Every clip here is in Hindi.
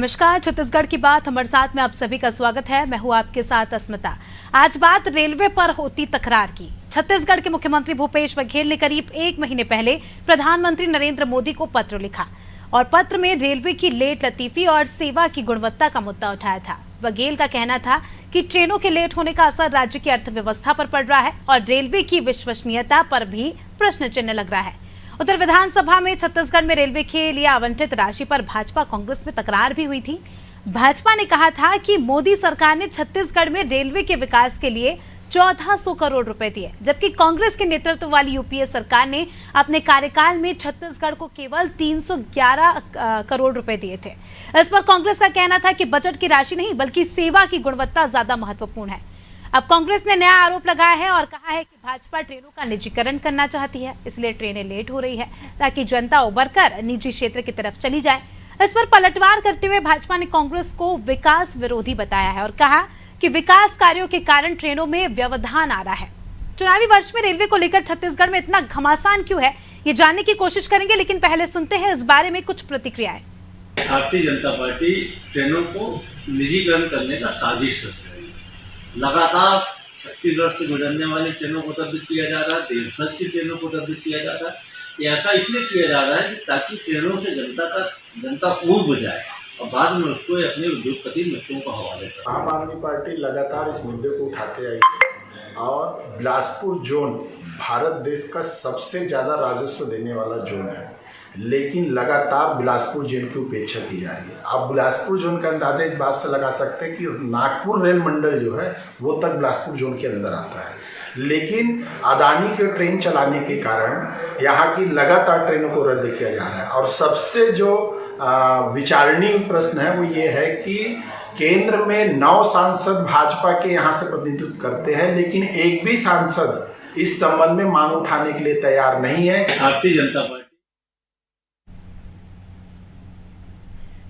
नमस्कार, छत्तीसगढ़ की बात हमारे साथ में आप सभी का स्वागत है। मैं हूं आपके साथ अस्मिता। आज बात रेलवे पर होती तकरार की। छत्तीसगढ़ के मुख्यमंत्री भूपेश बघेल ने करीब 1 महीने पहले प्रधानमंत्री नरेंद्र मोदी को पत्र लिखा और पत्र में रेलवे की लेट लतीफी और सेवा की गुणवत्ता का मुद्दा उठाया था। बघेल का कहना था कि ट्रेनों के लेट होने का असर राज्य की अर्थव्यवस्था पर पड़ रहा है और रेलवे की विश्वसनीयता पर भी प्रश्न चिन्ह लग रहा है। उधर विधानसभा में छत्तीसगढ़ में रेलवे के लिए आवंटित राशि पर भाजपा कांग्रेस में तकरार भी हुई थी। भाजपा ने कहा था कि मोदी सरकार ने छत्तीसगढ़ में रेलवे के विकास के लिए 1400 करोड़ रुपए दिए, जबकि कांग्रेस के नेतृत्व वाली यूपीए सरकार ने अपने कार्यकाल में छत्तीसगढ़ को केवल 311 करोड़ रुपए दिए थे। इस पर कांग्रेस का कहना था कि बजट की राशि नहीं बल्कि सेवा की गुणवत्ता ज्यादा महत्वपूर्ण है। अब कांग्रेस ने नया आरोप लगाया है और कहा है कि भाजपा ट्रेनों का निजीकरण करना चाहती है, इसलिए ट्रेनें लेट हो रही है ताकि जनता उबरकर निजी क्षेत्र की तरफ चली जाए। इस पर पलटवार करते हुए भाजपा ने कांग्रेस को विकास विरोधी बताया है और कहा कि विकास कार्यों के कारण ट्रेनों में व्यवधान आ रहा है। चुनावी वर्ष में रेलवे को लेकर छत्तीसगढ़ में इतना घमासान क्यों है, ये जानने की कोशिश करेंगे, लेकिन पहले सुनते हैं इस बारे में कुछ प्रतिक्रियाएं। भारतीय जनता पार्टी ट्रेनों को निजीकरण करने का साजिश रच रही है। लगातार छत्तीसगढ़ से गुजरने वाली ट्रेनों को रद्द किया जा रहा है, देश भर की ट्रेनों को रद्द किया जा रहा है। ये ऐसा इसलिए किया जा रहा है कि ताकि ट्रेनों से जनता ऊब जाए और बाद में उसको अपने उद्योगपति मित्रों को हवाले करें। आम आदमी पार्टी लगातार इस मुद्दे को उठाते आई है और बिलासपुर जोन भारत देश का सबसे ज़्यादा राजस्व देने वाला जोन है, लेकिन लगातार बिलासपुर जोन की उपेक्षा की जा रही है। आप बिलासपुर जोन का अंदाजा इस बात से लगा सकते हैं कि नागपुर रेल मंडल जो है वो तक बिलासपुर जोन के अंदर आता है, लेकिन अदानी के ट्रेन चलाने के कारण यहाँ की लगातार ट्रेनों को रद्द किया जा रहा है। और सबसे जो विचारणीय प्रश्न है वो ये है कि केंद्र में 9 सांसद भाजपा के यहाँ से प्रतिनिधित्व करते हैं, लेकिन एक भी सांसद इस संबंध में मांग उठाने के लिए तैयार नहीं है। भारतीय जनता पार्टी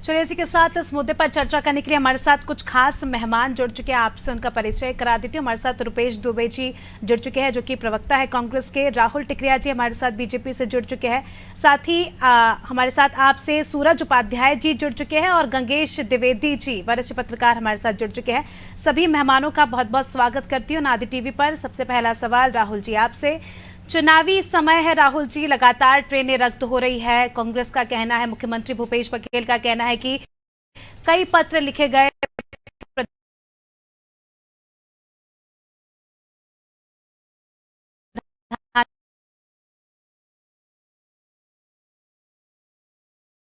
चलिए, इसी के साथ इस मुद्दे पर चर्चा करने के लिए हमारे साथ कुछ खास मेहमान जुड़ चुके हैं। आपसे उनका परिचय करा देती हूँ। हमारे साथ रुपेश दुबे जी जुड़ चुके हैं, जो कि प्रवक्ता है कांग्रेस के। राहुल टिकरिया जी हमारे साथ बीजेपी से जुड़ चुके हैं। साथ ही हमारे साथ आपसे सूरज उपाध्याय जी जुड़ चुके हैं और गंगेश द्विवेदी जी वरिष्ठ पत्रकार हमारे साथ जुड़ चुके हैं। सभी मेहमानों का बहुत बहुत स्वागत करती हूँ नादी टीवी पर। सबसे पहला सवाल राहुल जी आपसे। चुनावी समय है राहुल जी, लगातार ट्रेनें रद्द हो रही है। कांग्रेस का कहना है, मुख्यमंत्री भूपेश बघेल का कहना है कि कई पत्र लिखे गए,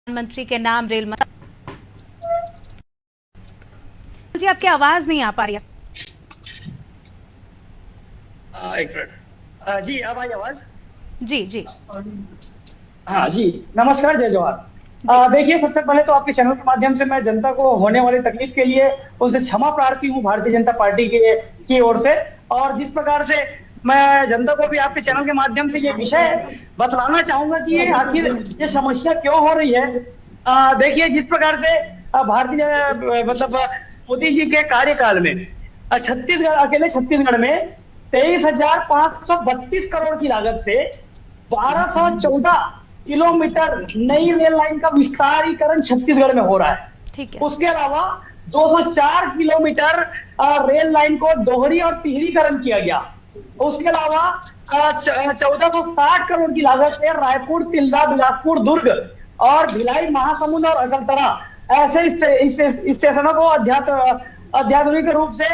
प्रधानमंत्री के नाम रेल मंत्री जी। आपकी आवाज नहीं आ पा रही है। एक मिनट जी, अब आई आवाज? जी जी हाँ जी, नमस्कार, जय जवाहर। देखिए, सबसे पहले तो आपके चैनल के माध्यम से मैं जनता को होने वाली तकलीफ के लिए उनसे क्षमा प्रार्थी हूँ भारतीय जनता पार्टी की ओर से। और जिस प्रकार से मैं जनता को भी आपके चैनल के माध्यम से ये विषय बतलाना चाहूंगा कि ये आखिर ये समस्या क्यों हो रही है। देखिए, जिस प्रकार से भारतीय मोदी जी के कार्यकाल में अकेले छत्तीसगढ़ में 23,532 करोड़ की लागत से 1214 किलोमीटर नई रेल लाइन का विस्तारीकरण छत्तीसगढ़ में हो रहा है। ठीक है। उसके उसके अलावा 204 किलोमीटर रेल लाइन को दोहरी और तिहरीकरण किया गया। उसके अलावा 1460 करोड़ की लागत से रायपुर, तिल्दा, बिलासपुर, दुर्ग और भिलाई, महासमुंद और अकलतरा ऐसे स्टेशनों को अत्याधुनिक रूप से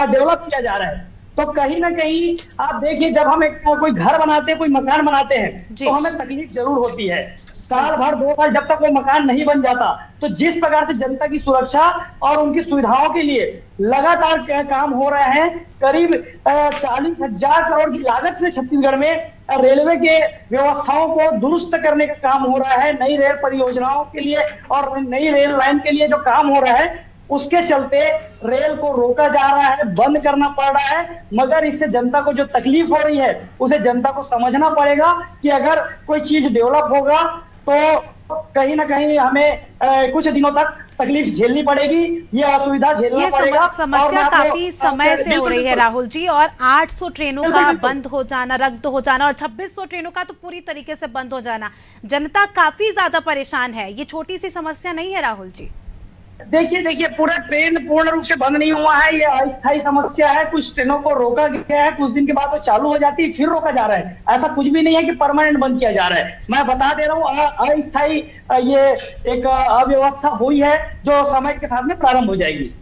डेवलप किया जा रहा है। तो कहीं ना कहीं आप देखिए, जब हम कोई घर बनाते हैं, कोई मकान बनाते हैं, तो हमें तकलीफ जरूर होती है। साल भर 2 साल जब तक कोई मकान नहीं बन जाता, तो जिस प्रकार से जनता की सुरक्षा और उनकी सुविधाओं के लिए लगातार काम हो रहे हैं, करीब 40,000 करोड़ की लागत से छत्तीसगढ़ में रेलवे के व्यवस्थाओं को दुरुस्त करने का काम हो रहा है। नई रेल परियोजनाओं के लिए और नई रेल लाइन के लिए जो काम हो रहा है, उसके चलते रेल को रोका जा रहा है, बंद करना पड़ रहा है। मगर इससे जनता को जो तकलीफ हो रही है, उसे जनता को समझना पड़ेगा कि अगर कोई चीज डेवलप होगा तो कहीं ना कहीं हमें कुछ दिनों तक तकलीफ झेलनी पड़ेगी, ये असुविधा झेलना पड़ेगा। समस्या काफी समय से हो रही है राहुल जी, और 800 ट्रेनों का बंद हो जाना, रद्द हो जाना, और 2600 ट्रेनों का तो पूरी तरीके से बंद हो जाना, जनता काफी ज्यादा परेशान है। ये छोटी सी समस्या नहीं है राहुल जी। देखिए पूरा ट्रेन पूर्ण रूप से बंद नहीं हुआ है, ये अस्थायी समस्या है। कुछ ट्रेनों को रोका गया है, कुछ दिन के बाद वो चालू हो जाती है, फिर रोका जा रहा है। ऐसा कुछ भी नहीं है कि परमानेंट बंद किया जा रहा है। मैं बता दे रहा हूँ, अस्थायी ये एक अव्यवस्था हुई है जो समय के साथ में प्रारंभ हो जाएगी।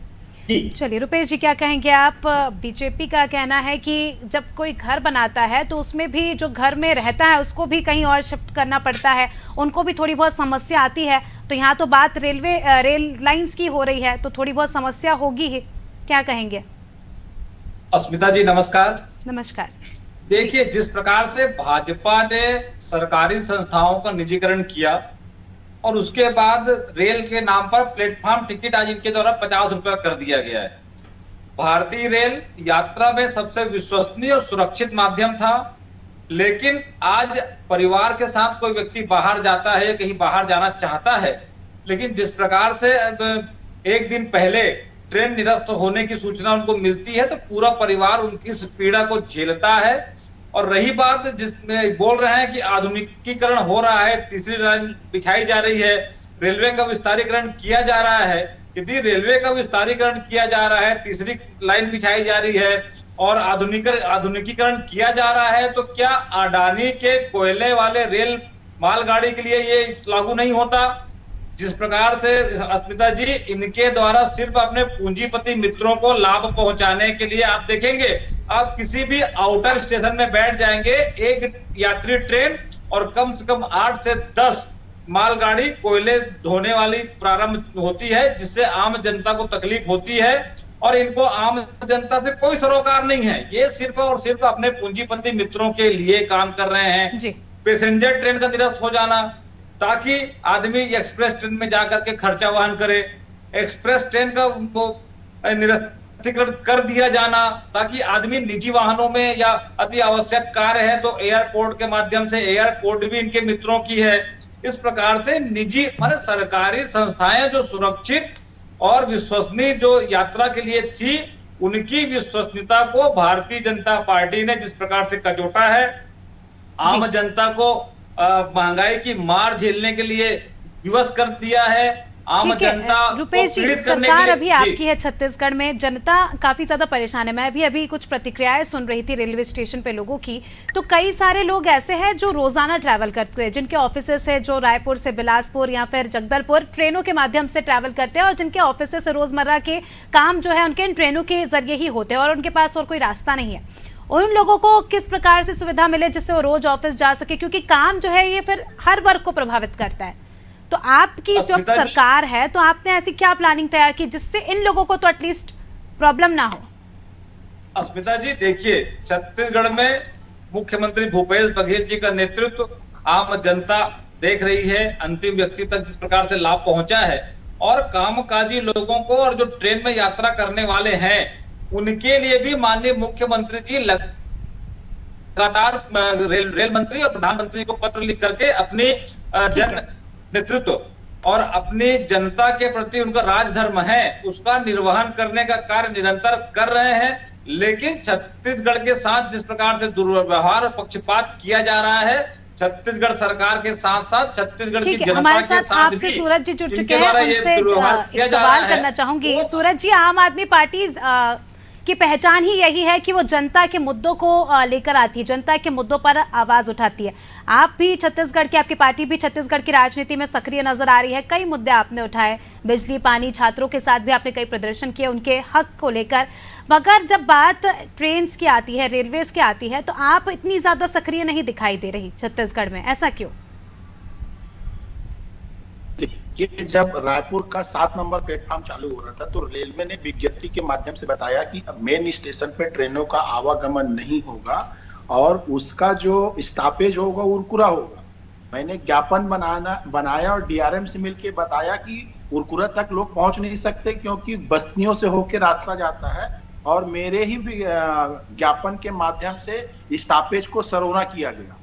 चलिए रुपेश जी, क्या कहेंगे आप? बीजेपी का कहना है कि जब कोई घर बनाता है तो उसमें भी जो घर में रहता है उसको भी कहीं और शिफ्ट करना पड़ता है, उनको भी थोड़ी बहुत समस्या आती है। तो यहाँ तो बात रेल लाइंस की हो रही है, तो थोड़ी बहुत समस्या होगी ही। क्या कहेंगे? अस्मिता जी नमस्कार। नमस्कार। देखिए, जिस प्रकार से भाजपा ने सरकारी संस्थाओं का निजीकरण किया और उसके बाद रेल के नाम पर प्लेटफॉर्म टिकट आज इनके द्वारा 50 रुपए कर दिया गया है। भारतीय रेल यात्रा में सबसे विश्वसनीय और सुरक्षित माध्यम था, लेकिन आज परिवार के साथ कोई व्यक्ति बाहर जाता है, कहीं बाहर जाना चाहता है, लेकिन जिस प्रकार से एक दिन पहले ट्रेन निरस्त होने की सूचना उनको मिलती है तो पूरा परिवार उनकी इस पीड़ा को झेलता है। और रही बात जिसमें बोल रहे हैं कि आधुनिकीकरण हो रहा है, तीसरी लाइन बिछाई जा रही है, रेलवे का विस्तारीकरण किया जा रहा है। यदि रेलवे का विस्तारीकरण किया जा रहा है, तीसरी लाइन बिछाई जा रही है और आधुनिकीकरण किया जा रहा है, तो क्या अडानी के कोयले वाले रेल मालगाड़ी के लिए ये लागू नहीं होता? जिस प्रकार से अस्मिता जी इनके द्वारा सिर्फ अपने पूंजीपति मित्रों को लाभ पहुंचाने के लिए, आप देखेंगे आप किसी भी आउटर स्टेशन में बैठ जाएंगे, एक यात्री ट्रेन और कम से कम 8 से 10 मालगाड़ी कोयले धोने वाली प्रारंभ होती है, जिससे आम जनता को तकलीफ होती है। और इनको आम जनता से कोई सरोकार नहीं है, ये सिर्फ और सिर्फ अपने पूंजीपति मित्रों के लिए काम कर रहे हैं। पैसेंजर ट्रेन का निरस्त हो जाना ताकि आदमी एक्सप्रेस ट्रेन में जाकर के खर्चा वहन करे, एक्सप्रेस ट्रेन का वो निरस्तीकरण कर दिया जाना ताकि आदमी निजी वाहनों में या अति आवश्यक कार्य है तो एयरपोर्ट के माध्यम से, एयरपोर्ट भी इनके मित्रों की है। इस प्रकार से निजी माने सरकारी संस्थाएं जो सुरक्षित और विश्वसनीय जो यात्रा के लिए थी, उनकी विश्वसनीयता को भारतीय जनता पार्टी ने जिस प्रकार से कचोटा है, आम जनता को महंगाई की मार झेलने के लिए विवश कर दिया है। आम जनता रुपेश जी, सरकार अभी आपकी है छत्तीसगढ़ में, जनता काफी ज्यादा परेशान है। मैं भी अभी कुछ प्रतिक्रियाएं सुन रही थी रेलवे स्टेशन पे लोगों की, तो कई सारे लोग ऐसे हैं जो रोजाना ट्रैवल करते हैं, जिनके ऑफिस है जो रायपुर से बिलासपुर या फिर जगदलपुर ट्रेनों के माध्यम से ट्रैवल करते हैं और जिनके ऑफिस से रोजमर्रा के काम जो है उनके इन ट्रेनों के जरिए ही होते हैं और उनके पास और कोई रास्ता नहीं है। उन लोगों को किस प्रकार से सुविधा मिले जिससे वो रोज ऑफिस जा सके, क्योंकि काम जो है ये फिर हर वर्ग को प्रभावित करता है। तो आपकी जब सरकार है तो आपने ऐसी क्या प्लानिंग तैयार की जिससे इन लोगों को तो एटलीस्ट प्रॉब्लम ना हो? अस्मिता जी देखिए, छत्तीसगढ़ में मुख्यमंत्री भूपेश बघेल जी का नेतृत्व आम जनता देख रही है, अंतिम व्यक्ति तक जिस प्रकार से लाभ पहुंचा है और कामकाजी लोगों को और जो ट्रेन में यात्रा करने वाले हैं उनके लिए भी माननीय मुख्यमंत्री जी लगातार रेल मंत्री और प्रधानमंत्री को पत्र लिख करके अपनी जन नेतृत्व और अपनी जनता के प्रति उनका राजधर्म है उसका निर्वहन करने का कार्य निरंतर कर रहे हैं। लेकिन छत्तीसगढ़ के साथ जिस प्रकार से दुर्व्यवहार और पक्षपात किया जा रहा है, छत्तीसगढ़ सरकार के साथ साथ छत्तीसगढ़ की जनता के साथ आपसे सूरज जी जुड़ चुके हैं, उनसे एक सवाल करना चाहूंगी। सूरज जी, आम आदमी पार्टी की पहचान ही यही है कि वो जनता के मुद्दों को लेकर आती है, जनता के मुद्दों पर आवाज उठाती है। आप भी छत्तीसगढ़ की, आपकी पार्टी भी छत्तीसगढ़ की राजनीति में सक्रिय नजर आ रही है। कई मुद्दे आपने उठाए, बिजली, पानी, छात्रों के साथ भी आपने कई प्रदर्शन किए उनके हक को लेकर। मगर जब बात ट्रेन्स की आती है, रेलवेज की आती है, तो आप इतनी ज्यादा सक्रिय नहीं दिखाई दे रही छत्तीसगढ़ में, ऐसा क्यों? कि जब रायपुर का 7 नंबर प्लेटफॉर्म चालू हो रहा था तो रेलवे ने विज्ञप्ति के माध्यम से बताया कि अब मेन स्टेशन पे ट्रेनों का आवागमन नहीं होगा और उसका जो स्टॉपेज होगा उरकुरा होगा। मैंने ज्ञापन बनाया और डीआरएम से मिलकर बताया कि उरकुरा तक लोग पहुंच नहीं सकते क्योंकि बस्तियों से होकर रास्ता जाता है और मेरे ही ज्ञापन के माध्यम से स्टॉपेज को सरोना किया गया।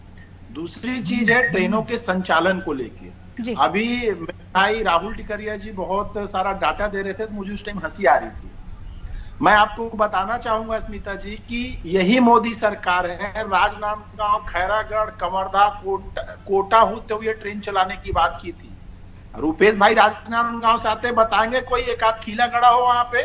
दूसरी चीज है ट्रेनों के संचालन को लेकर। अभी भाई राहुल टिकरिया जी बहुत सारा डाटा दे रहे थे तो मुझे उस टाइम हंसी आ रही थी। मैं आपको बताना चाहूंगा स्मिता जी कि यही मोदी सरकार है राजनांदगांव, खैरागढ़, कवर्धा, कोटा होते हुए ट्रेन चलाने की बात की थी। रुपेश भाई राजनांदगांव से आते, बताएंगे कोई एक आध खीला गड़ा हो वहां पे?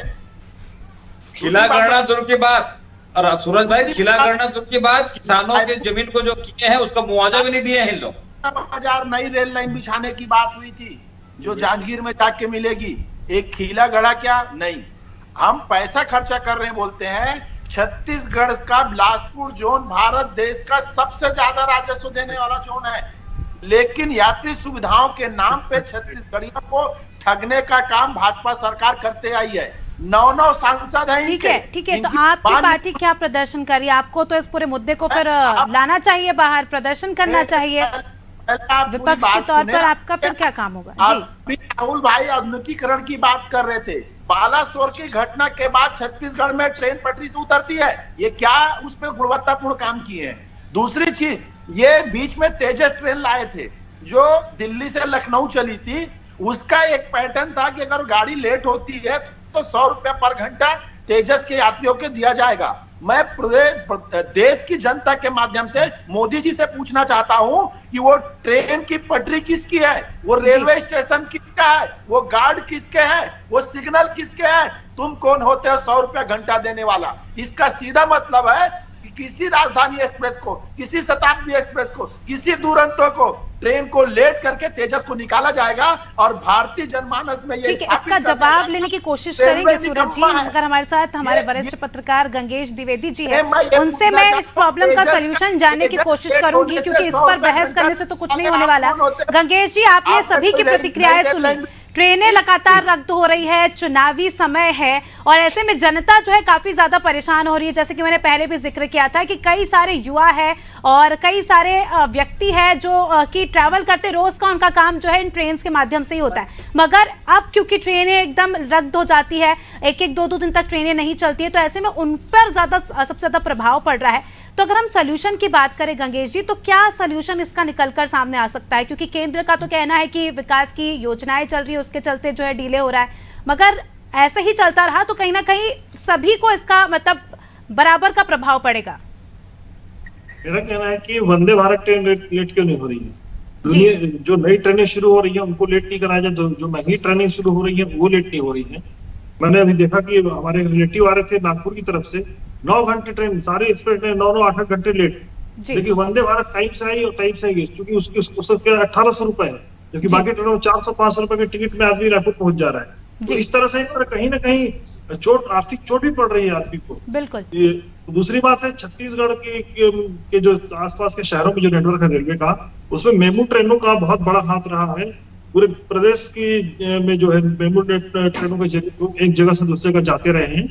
खिला गणना दुर्ग के बाद, और सूरज भाई खिला गणना दुर्ग के बाद किसानों के जमीन को जो किए हैं उसका मुआवजा भी नहीं दिए हैं इन लोग। 1000 नई रेल लाइन बिछाने की बात हुई थी जो जांजगीर में जाके मिलेगी, एक खीला गड़ा क्या नहीं। हम पैसा खर्चा कर रहे हैं बोलते हैं। छत्तीसगढ़ का बिलासपुर जोन भारत देश का सबसे ज्यादा राजस्व देने वाला जोन है, लेकिन यात्री सुविधाओं के नाम पे छत्तीसगढ़ियों को ठगने का काम भाजपा सरकार करते आई है। 9 सांसद हैं। ठीक है, तो आपकी पार्टी क्या प्रदर्शन करी? आपको तो इस पूरे मुद्दे को फिर लाना चाहिए बाहर, प्रदर्शन करना चाहिए विपक्ष के तौर पर। आपका फिर क्या काम होगा? जी राहुल भाई आधुनिकीकरण की बात कर रहे थे। बालासोर की घटना के बाद छत्तीसगढ़ में ट्रेन पटरी से उतरती है, ये क्या उस पर गुणवत्तापूर्ण काम किए हैं? दूसरी चीज, ये बीच में तेजस ट्रेन लाए थे जो दिल्ली से लखनऊ चली थी। उसका एक पैटर्न था कि अगर गाड़ी लेट होती है तो 100 रुपया पर घंटा तेजस के यात्रियों के दिया जाएगा। मैं देश की जनता के माध्यम से मोदी जी से पूछना चाहता हूं कि वो ट्रेन की पटरी किसकी है, वो रेलवे स्टेशन किसका है, वो गार्ड किसके हैं, वो सिग्नल किसके हैं? तुम कौन होते हो 100 रुपया घंटा देने वाला? इसका सीधा मतलब है कि किसी राजधानी एक्सप्रेस को, किसी शताब्दी एक्सप्रेस को, किसी दुरंतो को ट्रेन को लेट करके तेजस को निकाला जाएगा और भारतीय जनमानस में ये ठीक है, इसका जवाब लेने की कोशिश करेंगे सूरज जी। मगर हमारे साथ हमारे वरिष्ठ पत्रकार गंगेश द्विवेदी जी हैं, उनसे मैं इस प्रॉब्लम का सलूशन जानने की कोशिश करूंगी, क्योंकि इस पर बहस करने से तो कुछ नहीं होने वाला। गंगेश जी, आपने सभी की प्रतिक्रियाएं सुनी। ट्रेनें लगातार रद्द हो रही है, चुनावी समय है और ऐसे में जनता जो है काफी ज्यादा परेशान हो रही है। जैसे कि मैंने पहले भी जिक्र किया था कि कई सारे युवा है और कई सारे व्यक्ति है जो कि ट्रैवल करते, रोज का उनका काम जो है इन ट्रेन के माध्यम से ही होता है। मगर अब क्योंकि ट्रेनें एकदम रद्द हो जाती है, एक दो दिन तक ट्रेनें नहीं चलती है, तो ऐसे में उन पर सबसे ज्यादा प्रभाव पड़ रहा है। तो अगर हम सॉल्यूशन की बात करें गंगेश जी, तो क्या सॉल्यूशन इसका निकलकर सामने आ सकता है? क्योंकि केंद्र का तो कहना है कि विकास की योजनाएं चल रही है, उसके चलते जो है डिले हो रहा है, मगर ऐसे ही चलता रहा तो कहीं ना कहीं सभी को इसका मतलब बराबर का प्रभाव पड़ेगा। मेरा कहना है कि वंदे भारत ट्रेन लेट क्यों नहीं हो रही है? दुनिया जो नई ट्रेनें शुरू हो रही है उनको लेट नहीं कराया जाए, जो महंगी ट्रेनें शुरू हो रही है वो लेट नहीं हो रही है। मैंने अभी देखा कि हमारे रिलेटिव आ रहे थे नागपुर की तरफ से, 9 घंटे ट्रेन, सारी एक्सप्रेस ट्रेन 9 8 घंटे लेट। लेकिन वंदे भारत टाइम से आई और टाइम से आई, क्योंकि उसके 1800 रुपए है, जबकि बाकी ट्रेनों में 400-500 रुपए के टिकट में आदमी रायपुर पहुंच जा रहा है। तो इस तरह से कहीं ना कहीं आर्थिक चोट भी पड़ रही है आदमी को। बिल्कुल। दूसरी बात है, छत्तीसगढ़ के जो आसपास के शहरों में जो नेटवर्क है रेलवे का, उसमें मेमू ट्रेनों का बहुत बड़ा हाथ रहा है। पूरे प्रदेश की में जो है मेमू ट्रेनों के जरिए एक जगह से दूसरी जगह जाते रहे हैं।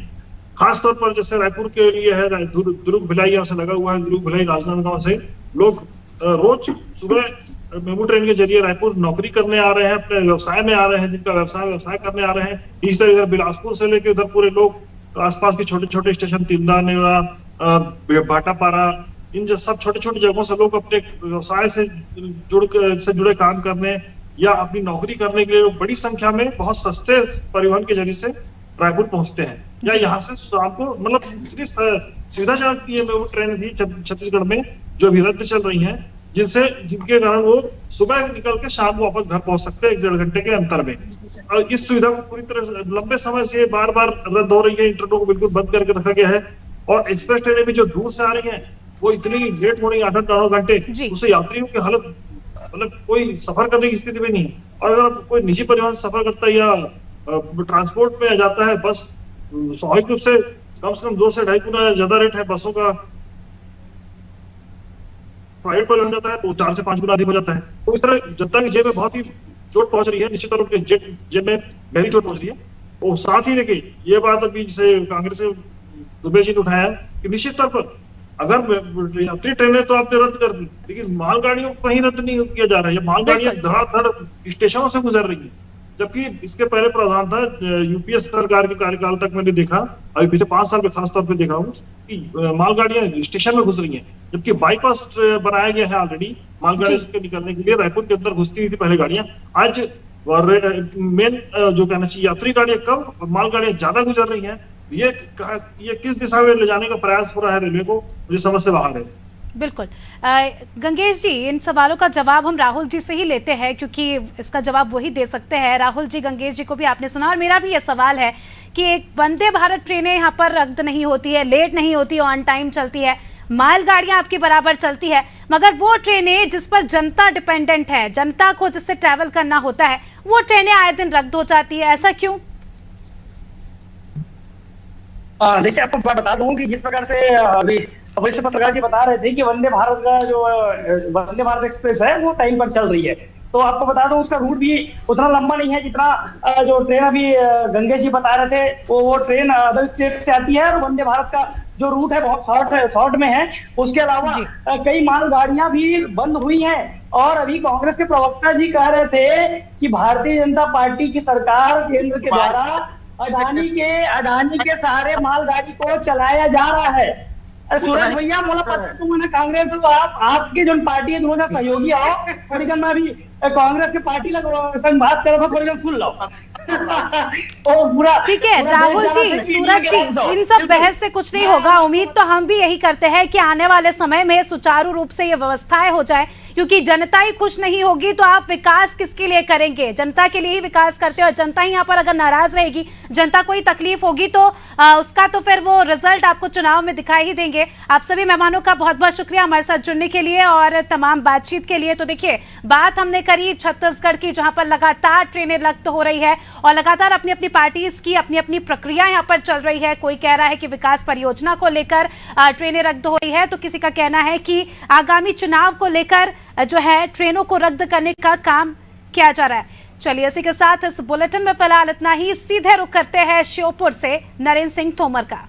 खासतौर पर जैसे रायपुर के लिए है, दुर्ग भिलाई यहाँ से लगा हुआ है, दुर्ग भिलाई राजनांदगांव से लोग रोज सुबह मेमू ट्रेन के जरिए रायपुर नौकरी करने आ रहे हैं, अपने व्यवसाय में आ रहे हैं, जिनका व्यवसाय करने आ रहे हैं। इस तरह बिलासपुर से लेकर उधर पूरे लोग आसपास के छोटे छोटे स्टेशन, तिल्दा, नेवरा, भाटापारा, इन जो सब छोटे छोटे जगहों से लोग अपने व्यवसाय से जुड़े काम करने या अपनी नौकरी करने के लिए लोग बड़ी संख्या में बहुत सस्ते परिवहन के जरिए से रायपुर पहुंचते हैं। या यहाँ से शाम को मतलब इतनी सुविधाजनक है वो ट्रेन भी छत्तीसगढ़ में जो अभी रद्द चल रही हैं, जिनके कारण वो सुबह निकल के शाम को वापस घर पहुंच सकते हैं 1-1.5 घंटे के अंतर में। और इस सुविधा को पूरी तरह से लंबे समय से बार बार रद्द हो रही है, इन ट्रेनों को बिल्कुल बंद करके रखा गया है। और एक्सप्रेस ट्रेनें भी जो दूर से आ रही है वो इतनी लेट हो रही है, 8-9 घंटे, उससे यात्रियों की हालत मतलब कोई सफर करने की स्थिति में नहीं है। और अगर कोई निजी परिवहन सफर करता है या ट्रांसपोर्ट में जाता है, बस स्वाभाविक रूप से कम 2 से 2.5 गुना ज्यादा रेट है बसों का। प्राइवेट परिवहन जाता है तो 4 से 5 गुना अधिक हो जाता है। तो इस तरह जनता की जेब में बहुत ही चोट पहुंच रही है, निश्चित तौर पर जेब में गहरी चोट पहुंच रही है। और साथ ही देखिए ये बात अभी जैसे कांग्रेस से दुबे जी ने उठाया कि निश्चित तौर पर अगर यात्री ट्रेनें तो आपने रद्द कर दी, लेकिन मालगाड़ियों को कहीं रद्द नहीं किया जा रहा है। मालगाड़ियां धड़ाधड़ स्टेशनों से गुजर रही है, जबकि इसके पहले प्रावधान था यूपीए सरकार के कार्यकाल तक मैंने देखा, अभी पिछले 5 साल में खासतौर पे देखा हूँ कि मालगाड़ियां स्टेशन में घुस रही हैं, जबकि बाईपास बनाया गया है ऑलरेडी मालगाड़ियों के निकलने के लिए। रायपुर के अंदर घुसती नहीं थी पहले गाड़ियां, आज मेन जो कहना चाहिए यात्री गाड़ियां कम, मालगाड़ियां ज्यादा गुजर रही हैं। ये किस दिशा में ले जाने का प्रयास हो रहा है रेलवे को, मुझे समझ से बाहर है। बिल्कुल। गंगेश जी, इन सवालों का जवाब हम राहुल जी से ही लेते हैं क्योंकि इसका जवाब वही दे सकते हैं। राहुल जी, गंगेश जी को भी आपने सुना और मेरा भी ये सवाल है कि एक वंदे भारत ट्रेनें यहाँ पर रद्द नहीं होती है, लेट नहीं होती, ऑन टाइम चलती है, मालगाड़ियां आपकी बराबर चलती है, मगर वो ट्रेनें जिस पर जनता डिपेंडेंट है, जनता को जिससे ट्रैवल करना होता है, वो ट्रेनें आए दिन रद्द हो जाती है, ऐसा क्यों? देखिए, आपको मैं बता दूं कि जिस प्रकार से अभी वैसे पत्रकार जी बता रहे थे कि वंदे भारत का जो वंदे भारत एक्सप्रेस है वो टाइम पर चल रही है, तो आपको बता दूं उसका रूट भी उतना लंबा नहीं है जितना जो ट्रेन अभी गंगेश जी बता रहे थे वो ट्रेन अदर स्टेट से आती है, और वंदे भारत का जो रूट है बहुत शॉर्ट में है। उसके अलावा कई मालगाड़ियां भी बंद हुई हैं, और अभी कांग्रेस के प्रवक्ता जी कह रहे थे कि भारतीय जनता पार्टी की सरकार केंद्र के द्वारा अडानी के सहारे मालगाड़ी को चलाया जा रहा है। सूरज भैया मोला पता तुमने कांग्रेस तो आपके जो पार्टी है दोनों सहयोगी आओ थोड़ी मैं अभी कांग्रेस के पार्टी संग बात कर रहा था, थोड़ी सुन लो। ठीक है राहुल जी, सूरज जी, इन सब बहस से कुछ नहीं होगा। उम्मीद तो हम भी यही करते हैं कि आने वाले समय में सुचारू रूप से ये व्यवस्थाएं हो जाए, क्योंकि जनता ही खुश नहीं होगी तो आप विकास किसके लिए करेंगे? जनता के लिए ही विकास करते हैं, और जनता ही यहाँ पर अगर नाराज रहेगी, जनता को ही तकलीफ होगी तो उसका तो फिर वो रिजल्ट आपको चुनाव में दिखाई ही देंगे। आप सभी मेहमानों का बहुत बहुत शुक्रिया हमारे साथ जुड़ने के लिए और तमाम बातचीत के लिए। तो देखिए, बात हमने करी छत्तीसगढ़ की, जहां पर लगातार ट्रेनें रद्द हो रही है और लगातार अपनी अपनी पार्टीज की अपनी अपनी प्रक्रिया यहाँ पर चल रही है। कोई कह रहा है कि विकास परियोजना को लेकर ट्रेनें रद्द हो रही है, तो किसी का कहना है कि आगामी चुनाव को लेकर जो है ट्रेनों को रद्द करने का काम किया जा रहा है। चलिए, इसी के साथ इस बुलेटिन में फिलहाल इतना ही। सीधे रुख करते हैं श्योपुर से नरेंद्र सिंह तोमर का।